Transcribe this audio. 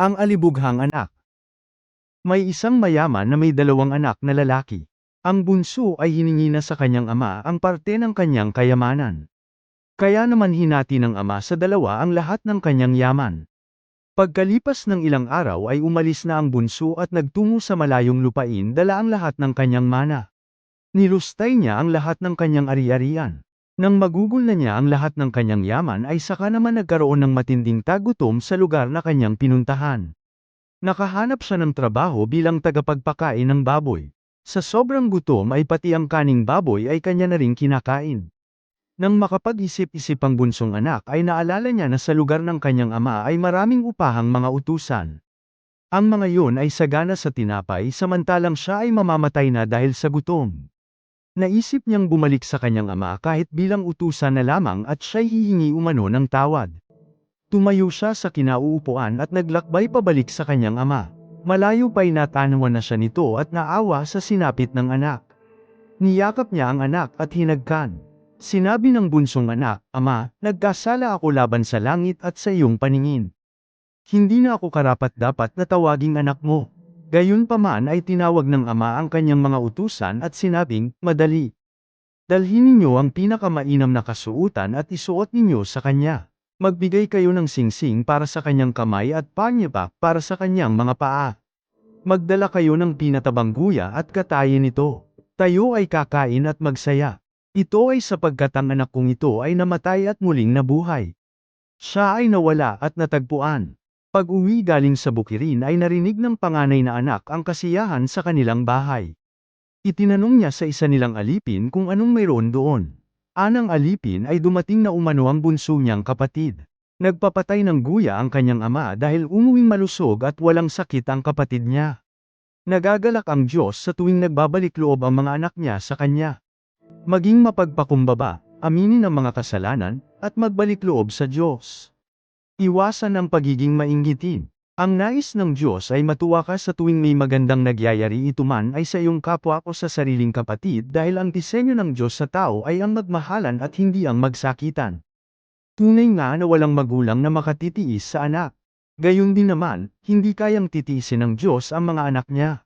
Ang alibughang anak. May isang mayaman na may dalawang anak na lalaki. Ang bunso ay hiningi na sa kanyang ama ang parte ng kanyang kayamanan. Kaya naman hinati ng ama sa dalawa ang lahat ng kanyang yaman. Pagkalipas ng ilang araw ay umalis na ang bunso at nagtungo sa malayong lupain dala ang lahat ng kanyang mana. Nilustay niya ang lahat ng kanyang ari-arian. Nang magugol na niya ang lahat ng kanyang yaman ay saka naman nagkaroon ng matinding tagutom sa lugar na kanyang pinuntahan. Nakahanap siya ng trabaho bilang tagapagpakain ng baboy. Sa sobrang gutom ay pati ang kaning baboy ay kanya na ring kinakain. Nang makapag-isip-isip ang bunsong anak ay naalala niya na sa lugar ng kanyang ama ay maraming upahang mga utusan. Ang mga yun ay sagana sa tinapay samantalang siya ay mamamatay na dahil sa gutom. Naisip niyang bumalik sa kanyang ama kahit bilang utusan na lamang at siya'y hihingi umano ng tawad. Tumayo siya sa kinauupuan at naglakbay pabalik sa kanyang ama. Malayo pa'y natanawan na siya nito at naawa sa sinapit ng anak. Niyakap niya ang anak at hinagkan. Sinabi ng bunsong anak, "Ama, nagkasala ako laban sa langit at sa iyong paningin. Hindi na ako karapat-dapat na tawaging anak mo." Gayunpaman ay tinawag ng ama ang kanyang mga utusan at sinabing, "Madali. Dalhin ninyo ang pinakamainam na kasuotan at isuot ninyo sa kanya. Magbigay kayo ng singsing para sa kanyang kamay at panyapak para sa kanyang mga paa. Magdala kayo ng pinatabang guya at katayin nito. Tayo ay kakain at magsaya. Ito ay sapagkat ang anak kong ito ay namatay at muling nabuhay. Siya ay nawala at natagpuan." Pag-uwi galing sa bukirin ay narinig ng panganay na anak ang kasiyahan sa kanilang bahay. Itinanong niya sa isa nilang alipin kung anong mayroon doon. Anang alipin ay dumating na umano ang bunso niyang kapatid. Nagpapatay ng guya ang kanyang ama dahil umuwing malusog at walang sakit ang kapatid niya. Nagagalak ang Diyos sa tuwing nagbabalik loob ang mga anak niya sa kanya. Maging mapagpakumbaba, aminin ang mga kasalanan, at magbalik loob sa Diyos. Iwasan ang pagiging mainggitin. Ang nais ng Diyos ay matuwa ka sa tuwing may magandang nagyayari, ito man ay sa iyong kapwa o sa sariling kapatid, dahil ang disenyo ng Diyos sa tao ay ang magmahalan at hindi ang magsakitan. Tunay nga na walang magulang na makatitiis sa anak. Gayon din naman, hindi kayang titiisin ng Diyos ang mga anak niya.